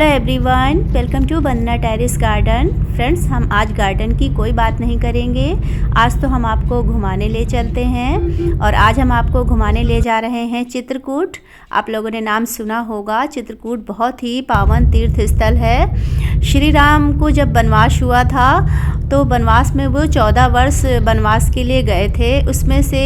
Hello everyone, welcome to Vandana terrace garden. Friends, हम आज garden की कोई बात नहीं करेंगे। आज तो हम आपको घुमाने ले चलते हैं और आज हम आपको घुमाने ले जा रहे हैं चित्रकूट। आप लोगों ने नाम सुना होगा। चित्रकूट बहुत ही पावन तीर्थ स्थल है। श्री राम को जब वनवास हुआ था तो वनवास में वो 14 वर्ष वनवास के लिए गए थे। उसमें से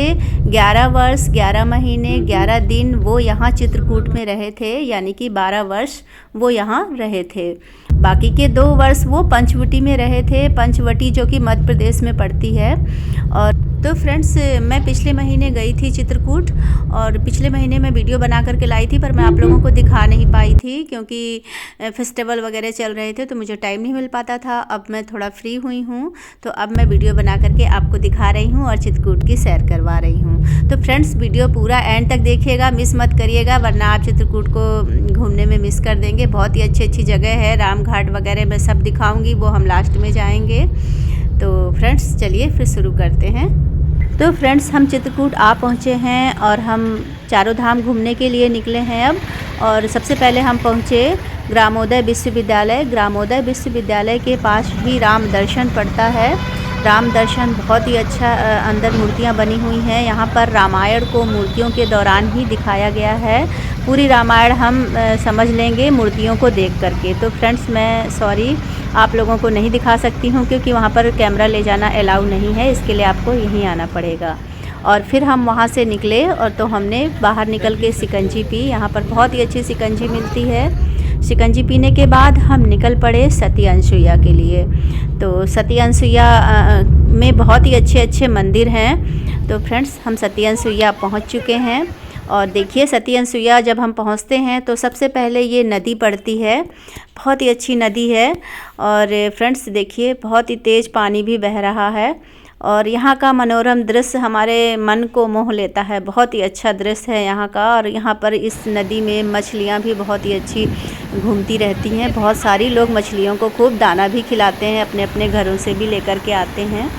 11 वर्ष 11 महीने 11 दिन वो यहाँ चित्रकूट में रहे थे, यानी कि 12 वर्ष वो यहाँ रहे थे। बाकी के 2 वर्ष वो पंचवटी में रहे थे। पंचवटी जो कि मध्य प्रदेश में पड़ती है। और तो फ्रेंड्स, मैं पिछले महीने गई थी चित्रकूट और पिछले महीने मैं वीडियो बना करके लाई थी, पर मैं आप लोगों को दिखा नहीं पाई थी क्योंकि फेस्टिवल वगैरह चल रहे थे तो मुझे टाइम नहीं मिल पाता था। अब मैं थोड़ा फ्री हुई हूँ तो अब मैं वीडियो बना करके आपको दिखा रही हूँ और चित्रकूट की सैर करवा रही हूँ। तो फ्रेंड्स, वीडियो पूरा एंड तक देखिएगा, मिस मत करिएगा, वरना आप चित्रकूट को घूमने में मिस कर देंगे। बहुत ही अच्छी जगह है। राम घाट वगैरह मैं सब दिखाऊँगी, वो हम लास्ट में जाएँगे। तो फ्रेंड्स, चलिए फिर शुरू करते हैं। तो फ्रेंड्स, हम चित्रकूट आ पहुँचे हैं और हम चारों धाम घूमने के लिए निकले हैं अब। और सबसे पहले हम पहुँचे ग्रामोदय विश्वविद्यालय। ग्रामोदय विश्वविद्यालय के पास ही राम दर्शन पड़ता है। राम दर्शन बहुत ही अच्छा, अंदर मूर्तियाँ बनी हुई हैं। यहाँ पर रामायण को मूर्तियों के दौरान ही दिखाया गया है। पूरी रामायण हम समझ लेंगे मूर्तियों को देख करके। तो फ्रेंड्स, मैं सॉरी आप लोगों को नहीं दिखा सकती हूँ क्योंकि वहाँ पर कैमरा ले जाना अलाउ नहीं है। इसके लिए आपको यहीं आना पड़ेगा। और फिर हम वहाँ से निकले और तो हमने बाहर निकल के शिकंजी पी। यहाँ पर बहुत ही अच्छी शिकंजी मिलती है। शिकंजी पीने के बाद हम निकल पड़े सती अनसुईया के लिए। तो सती अनसुईया में बहुत ही अच्छे मंदिर हैं। तो फ्रेंड्स, हम सती अनसुईया पहुँच चुके हैं। और देखिए, सती अनसुईया जब हम पहुंचते हैं तो सबसे पहले ये नदी पड़ती है। बहुत ही अच्छी नदी है। और फ्रेंड्स देखिए, बहुत ही तेज़ पानी भी बह रहा है और यहाँ का मनोरम दृश्य हमारे मन को मोह लेता है। बहुत ही अच्छा दृश्य है यहाँ का। और यहाँ पर इस नदी में मछलियाँ भी बहुत ही अच्छी घूमती रहती हैं। बहुत सारी लोग मछलियों को खूब दाना भी खिलाते हैं, अपने अपने घरों से भी लेकर के आते हैं।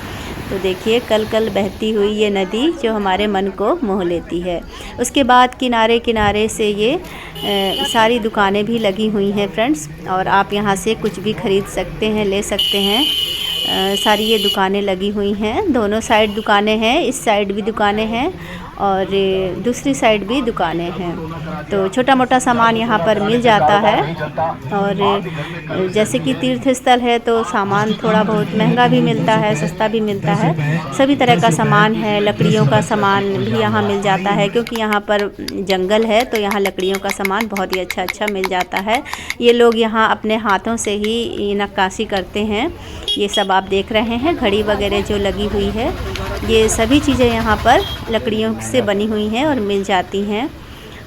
तो देखिए, कल बहती हुई ये नदी जो हमारे मन को मोह लेती है। उसके बाद किनारे किनारे से ये सारी दुकानें भी लगी हुई हैं फ्रेंड्स, और आप यहाँ से कुछ भी खरीद सकते हैं, ले सकते हैं। सारी ये दुकानें लगी हुई हैं। दोनों साइड दुकानें हैं, इस साइड भी दुकानें हैं और दूसरी साइड भी दुकानें हैं। तो छोटा मोटा सामान यहाँ पर मिल जाता है। और जैसे कि तीर्थ स्थल है तो सामान थोड़ा बहुत महंगा भी मिलता है, सस्ता भी मिलता है। सभी तरह का सामान है। लकड़ियों का सामान भी यहाँ मिल जाता है क्योंकि यहाँ पर जंगल है तो यहाँ लकड़ियों का सामान बहुत ही अच्छा मिल जाता है। ये लोग यहाँ अपने हाथों से ही नक्काशी करते हैं। ये सब आप देख रहे हैं, घड़ी वगैरह जो लगी हुई है, ये सभी चीज़ें यहाँ पर लकड़ियों से बनी हुई हैं और मिल जाती हैं।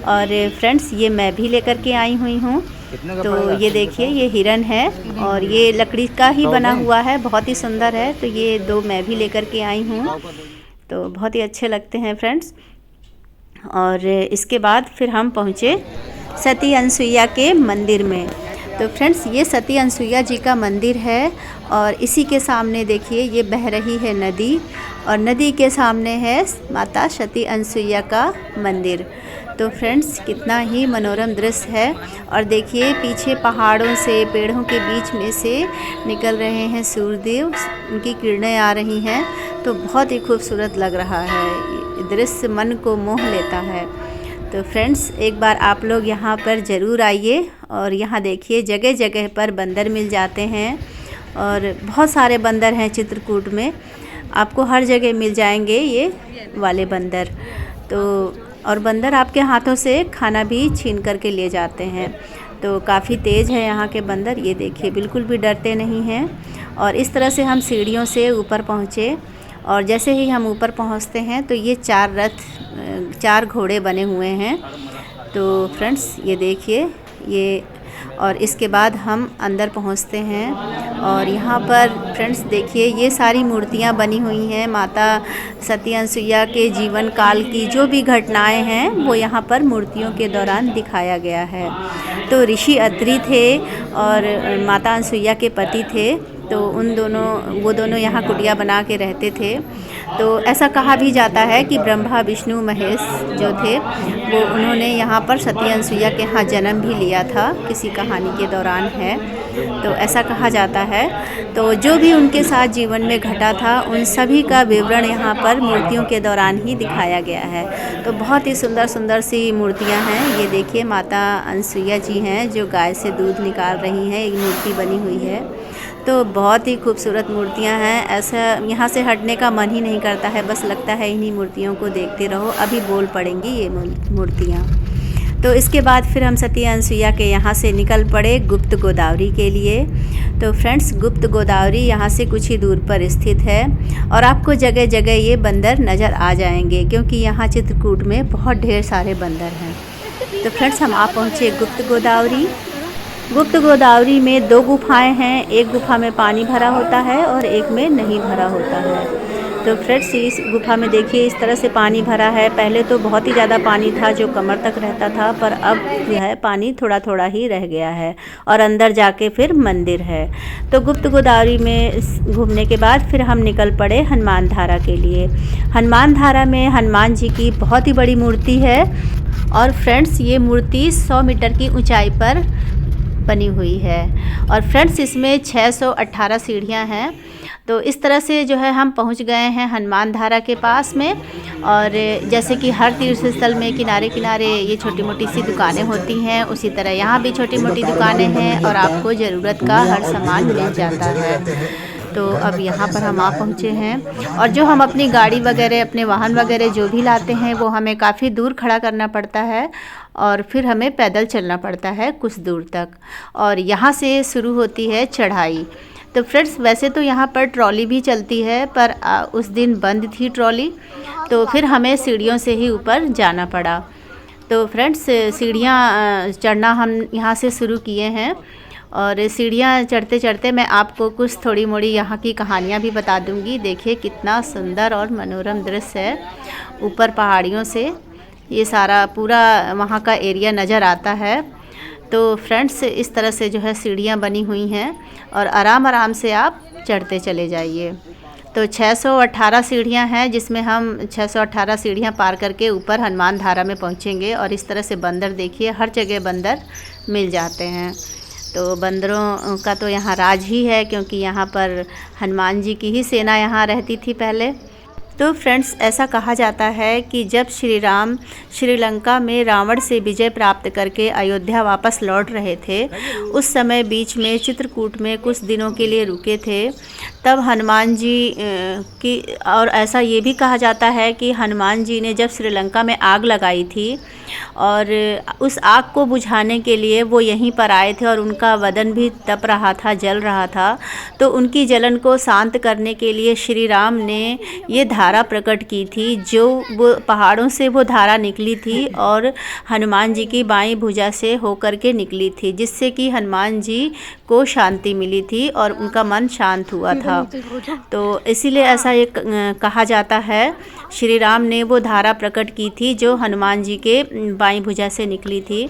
और फ्रेंड्स, ये मैं भी लेकर के आई हुई हूँ। तो ये देखिए, ये हिरन है और ये लकड़ी का ही बना हुआ है, बहुत ही सुंदर है। तो ये 2 मैं भी लेकर के आई हूँ। तो बहुत ही अच्छे लगते हैं फ्रेंड्स। और इसके बाद फिर हम पहुँचे सती अनसुईया के मंदिर में। तो फ्रेंड्स, ये सती अनसुईया जी का मंदिर है और इसी के सामने देखिए ये बह रही है नदी और नदी के सामने है माता सती अनसुईया का मंदिर। तो फ्रेंड्स, कितना ही मनोरम दृश्य है। और देखिए, पीछे पहाड़ों से, पेड़ों के बीच में से निकल रहे हैं सूर्यदेव, उनकी किरणें आ रही हैं। तो बहुत ही खूबसूरत लग रहा है। दृश्य मन को मोह लेता है। तो फ्रेंड्स, एक बार आप लोग यहाँ पर ज़रूर आइए। और यहाँ देखिए, जगह जगह पर बंदर मिल जाते हैं और बहुत सारे बंदर हैं चित्रकूट में। आपको हर जगह मिल जाएंगे ये वाले बंदर। तो और बंदर आपके हाथों से खाना भी छीन करके ले जाते हैं। तो काफ़ी तेज़ है यहाँ के बंदर। ये देखिए, बिल्कुल भी डरते नहीं हैं। और इस तरह से हम सीढ़ियों से ऊपर पहुँचे और जैसे ही हम ऊपर पहुँचते हैं तो ये 4 घोड़े बने हुए हैं। तो फ्रेंड्स, ये देखिए ये। और इसके बाद हम अंदर पहुंचते हैं और यहाँ पर फ्रेंड्स देखिए, ये सारी मूर्तियाँ बनी हुई हैं। माता सती अनसुईया के जीवन काल की जो भी घटनाएं हैं वो यहाँ पर मूर्तियों के दौरान दिखाया गया है। तो ऋषि अत्रि थे और माता अनसुईया के पति थे। तो वो दोनों यहाँ कुटिया बना के रहते थे। तो ऐसा कहा भी जाता है कि ब्रह्मा विष्णु महेश जो थे वो उन्होंने यहाँ पर सती अनसुईया के यहाँ जन्म भी लिया था, किसी कहानी के दौरान है, तो ऐसा कहा जाता है। तो जो भी उनके साथ जीवन में घटा था उन सभी का विवरण यहाँ पर मूर्तियों के दौरान ही दिखाया गया है। तो बहुत ही सुंदर सुंदर सी मूर्तियाँ हैं। ये देखिए माता अनसुईया जी हैं जो गाय से दूध निकाल रही हैं, एक मूर्ति बनी हुई है। तो बहुत ही खूबसूरत मूर्तियाँ हैं, ऐसा यहाँ से हटने का मन ही नहीं करता है, बस लगता है इन्हीं मूर्तियों को देखते रहो, अभी बोल पड़ेंगी ये मूर्तियाँ। तो इसके बाद फिर हम सती अनसुईया के यहाँ से निकल पड़े गुप्त गोदावरी के लिए। तो फ्रेंड्स, गुप्त गोदावरी यहाँ से कुछ ही दूर पर स्थित है और आपको जगह जगह ये बंदर नज़र आ जाएंगे क्योंकि यहाँ चित्रकूट में बहुत ढेर सारे बंदर हैं। तो फ्रेंड्स, हम आप पहुँचे गुप्त गोदावरी। गुप्त गोदावरी में 2 गुफाएं हैं, एक गुफा में पानी भरा होता है और एक में नहीं भरा होता है। तो फ्रेंड्स, इस गुफा में देखिए इस तरह से पानी भरा है। पहले तो बहुत ही ज़्यादा पानी था जो कमर तक रहता था, पर अब जो है पानी थोड़ा थोड़ा ही रह गया है और अंदर जाके फिर मंदिर है। तो गुप्त गोदावरी में घूमने के बाद फिर हम निकल पड़े हनुमान धारा के लिए। हनुमान धारा में हनुमान जी की बहुत ही बड़ी मूर्ति है और फ्रेंड्स, ये मूर्ति 100 मीटर की ऊंचाई पर बनी हुई है और फ्रेंड्स इसमें 618 सीढ़ियाँ हैं। तो इस तरह से जो है हम पहुंच गए हैं हनुमान धारा के पास में। और जैसे कि हर तीर्थ स्थल में किनारे किनारे ये छोटी मोटी सी दुकानें होती हैं, उसी तरह यहाँ भी छोटी मोटी दुकानें हैं और आपको ज़रूरत का हर सामान मिल जाता है। तो अब यहाँ पर हम आ पहुँचे हैं और जो हम अपनी गाड़ी वगैरह, अपने वाहन वगैरह जो भी लाते हैं वो हमें काफ़ी दूर खड़ा करना पड़ता है और फिर हमें पैदल चलना पड़ता है कुछ दूर तक और यहाँ से शुरू होती है चढ़ाई। तो फ्रेंड्स, वैसे तो यहाँ पर ट्रॉली भी चलती है पर उस दिन बंद थी ट्रॉली, तो फिर हमें सीढ़ियों से ही ऊपर जाना पड़ा। तो फ्रेंड्स, सीढ़ियाँ चढ़ना हम यहाँ से शुरू किए हैं और सीढ़ियाँ चढ़ते चढ़ते मैं आपको कुछ थोड़ी मोड़ी यहाँ की कहानियाँ भी बता दूँगी। देखिए कितना सुंदर और मनोरम दृश्य है, ऊपर पहाड़ियों से ये सारा पूरा वहाँ का एरिया नज़र आता है। तो फ्रेंड्स, इस तरह से जो है सीढ़ियाँ बनी हुई हैं और आराम आराम से आप चढ़ते चले जाइए। तो 618 सीढ़ियाँ हैं जिसमें हम 618 सीढ़ियाँ पार करके ऊपर हनुमान धारा में पहुँचेंगे। और इस तरह से बंदर देखिए, हर जगह बंदर मिल जाते हैं। तो बंदरों का तो यहाँ राज ही है क्योंकि यहाँ पर हनुमान जी की ही सेना यहाँ रहती थी पहले। तो फ्रेंड्स, ऐसा कहा जाता है कि जब श्री राम श्रीलंका में रावण से विजय प्राप्त करके अयोध्या वापस लौट रहे थे, उस समय बीच में चित्रकूट में कुछ दिनों के लिए रुके थे। तब हनुमान जी की, और ऐसा ये भी कहा जाता है कि हनुमान जी ने जब श्रीलंका में आग लगाई थी और उस आग को बुझाने के लिए वो यहीं पर आए थे और उनका बदन भी तप रहा था, जल रहा था। तो उनकी जलन को शांत करने के लिए श्री राम ने ये धारा प्रकट की थी, जो वो पहाड़ों से वो धारा निकली थी और हनुमान जी की बाईं भुजा से होकर के निकली थी, जिससे कि हनुमान जी को शांति मिली थी और उनका मन शांत हुआ था। तो इसीलिए ऐसा एक कहा जाता है, श्री राम ने वो धारा प्रकट की थी जो हनुमान जी के बाईं भुजा से निकली थी।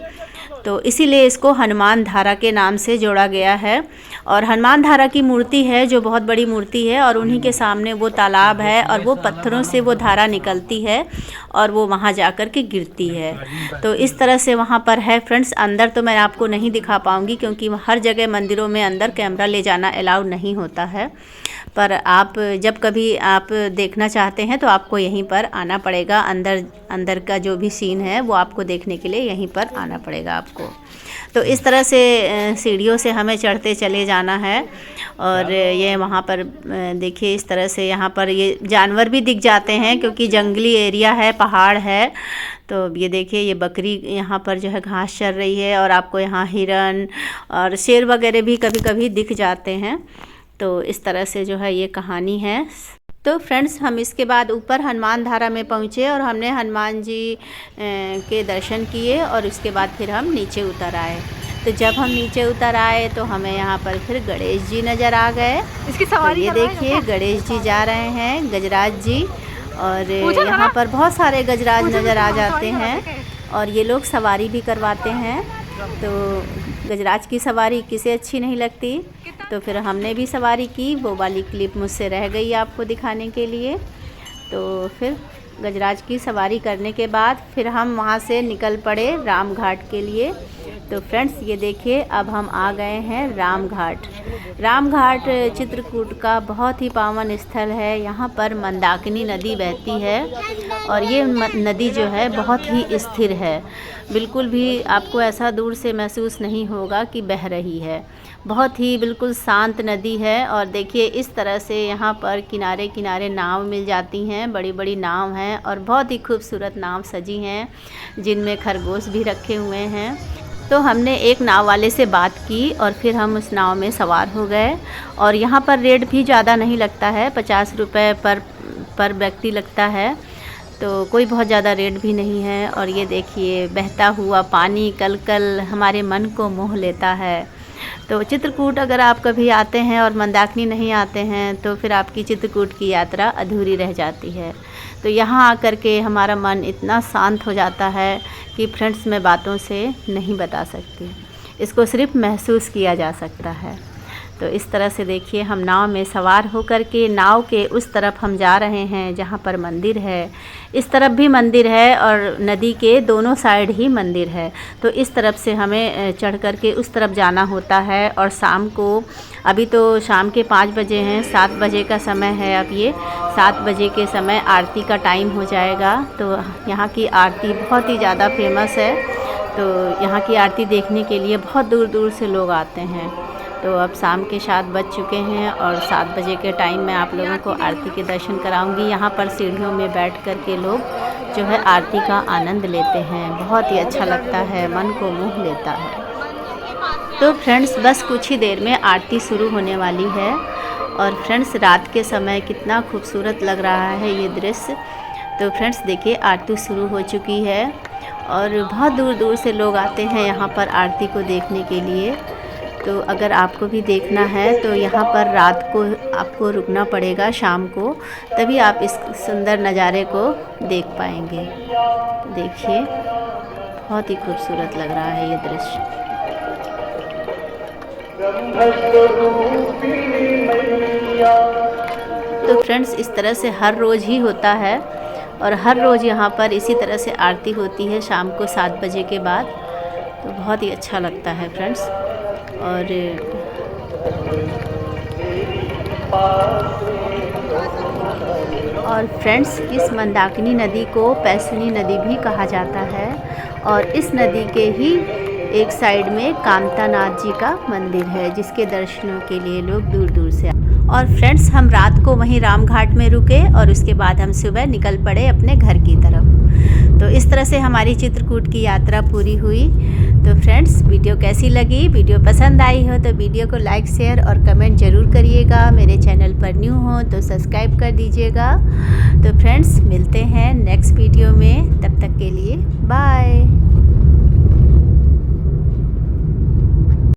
तो इसीलिए इसको हनुमान धारा के नाम से जोड़ा गया है। और हनुमान धारा की मूर्ति है जो बहुत बड़ी मूर्ति है और उन्हीं के सामने वो तालाब है और वो पत्थरों से वो धारा निकलती है और वो वहाँ जाकर के गिरती है। तो इस तरह से वहाँ पर है फ्रेंड्स। अंदर तो मैं आपको नहीं दिखा पाऊँगी क्योंकि हर जगह मंदिरों में अंदर कैमरा ले जाना अलाउड नहीं होता है, पर आप जब कभी आप देखना चाहते हैं तो आपको यहीं पर आना पड़ेगा। अंदर का जो भी सीन है वो आपको देखने के लिए यहीं पर आना पड़ेगा आपको। तो इस तरह से सीढ़ियों से हमें चढ़ते चले जाना है। और ये वहाँ पर देखिए इस तरह से यहाँ पर ये जानवर भी दिख जाते हैं क्योंकि जंगली एरिया है, पहाड़ है। तो ये देखिए ये बकरी यहाँ पर जो है घास चर रही है और आपको यहाँ हिरन और शेर वगैरह भी कभी कभी दिख जाते हैं। तो इस तरह से जो है ये कहानी है। तो फ्रेंड्स, हम इसके बाद ऊपर हनुमान धारा में पहुँचे और हमने हनुमान जी के दर्शन किए और उसके बाद फिर हम नीचे उतर आए। तो जब हम नीचे उतर आए तो हमें यहाँ पर फिर गणेश जी नज़र आ गए। इसकी सवारी तो ये देखिए गणेश जी जा रहे हैं, गजराज जी, और यहाँ पर बहुत सारे गजराज नज़र आ जाते हैं और ये लोग सवारी भी करवाते हैं। तो गजराज की सवारी किसे अच्छी नहीं लगती। तो फिर हमने भी सवारी की, वो वाली क्लिप मुझसे रह गई आपको दिखाने के लिए। तो फिर गजराज की सवारी करने के बाद फिर हम वहाँ से निकल पड़े राम घाट के लिए। तो फ्रेंड्स ये देखिए, अब हम आ गए हैं राम घाट। राम घाट चित्रकूट का बहुत ही पावन स्थल है। यहाँ पर मंदाकिनी नदी बहती है और ये नदी जो है बहुत ही स्थिर है। बिल्कुल भी आपको ऐसा दूर से महसूस नहीं होगा कि बह रही है। बहुत ही बिल्कुल शांत नदी है। और देखिए इस तरह से यहाँ पर किनारे किनारे नाव मिल जाती हैं, बड़ी बड़ी नाव हैं और बहुत ही खूबसूरत नाव सजी हैं जिनमें खरगोश भी रखे हुए हैं। तो हमने एक नाव वाले से बात की और फिर हम उस नाव में सवार हो गए। और यहाँ पर रेट भी ज़्यादा नहीं लगता है, 50 रुपये पर व्यक्ति लगता है, तो कोई बहुत ज़्यादा रेट भी नहीं है। और ये देखिए बहता हुआ पानी कल कल हमारे मन को मोह लेता है। तो चित्रकूट अगर आप कभी आते हैं और मंदाकिनी नहीं आते हैं तो फिर आपकी चित्रकूट की यात्रा अधूरी रह जाती है। तो यहाँ आकर के हमारा मन इतना शांत हो जाता है कि फ्रेंड्स मैं बातों से नहीं बता सकती, इसको सिर्फ महसूस किया जा सकता है। तो इस तरह से देखिए हम नाव में सवार होकर के नाव के उस तरफ हम जा रहे हैं जहाँ पर मंदिर है। इस तरफ भी मंदिर है और नदी के दोनों साइड ही मंदिर है। तो इस तरफ से हमें चढ़ कर के उस तरफ जाना होता है। और शाम को, अभी तो शाम के 5 बजे हैं, 7 बजे का समय है। अब ये 7 बजे के समय आरती का टाइम हो जाएगा। तो यहाँ की आरती बहुत ही ज़्यादा फेमस है। तो यहाँ की आरती देखने के लिए बहुत दूर दूर से लोग आते हैं। तो अब शाम के 7 बज चुके हैं और 7 बजे के टाइम मैं आप लोगों को आरती के दर्शन कराऊंगी। यहाँ पर सीढ़ियों में बैठ कर के लोग जो है आरती का आनंद लेते हैं। बहुत ही अच्छा लगता है, मन को मोह लेता है। तो फ्रेंड्स बस कुछ ही देर में आरती शुरू होने वाली है। और फ्रेंड्स रात के समय कितना खूबसूरत लग रहा है ये दृश्य। तो फ्रेंड्स देखिए आरती शुरू हो चुकी है और बहुत दूर दूर से लोग आते हैं यहाँ पर आरती को देखने के लिए। तो अगर आपको भी देखना है तो यहाँ पर रात को आपको रुकना पड़ेगा, शाम को, तभी आप इस सुंदर नज़ारे को देख पाएंगे। देखिए बहुत ही खूबसूरत लग रहा है ये दृश्य। तो फ्रेंड्स इस तरह से हर रोज़ ही होता है और हर रोज़ यहाँ पर इसी तरह से आरती होती है शाम को 7 बजे के बाद। तो बहुत ही अच्छा लगता है फ्रेंड्स। और फ्रेंड्स इस मंदाकिनी नदी को पैसनी नदी भी कहा जाता है। और इस नदी के ही एक साइड में कांतानाथ जी का मंदिर है जिसके दर्शनों के लिए लोग दूर दूर से और फ्रेंड्स हम रात को वहीं राम घाट में रुके और उसके बाद हम सुबह निकल पड़े अपने घर की तरफ। तो इस तरह से हमारी चित्रकूट की यात्रा पूरी हुई। तो फ्रेंड्स वीडियो कैसी लगी? वीडियो पसंद आई हो तो वीडियो को लाइक, शेयर और कमेंट ज़रूर करिएगा। मेरे चैनल पर न्यू हो तो सब्सक्राइब कर दीजिएगा। तो फ्रेंड्स मिलते हैं नेक्स्ट वीडियो में, तब तक के लिए बाय।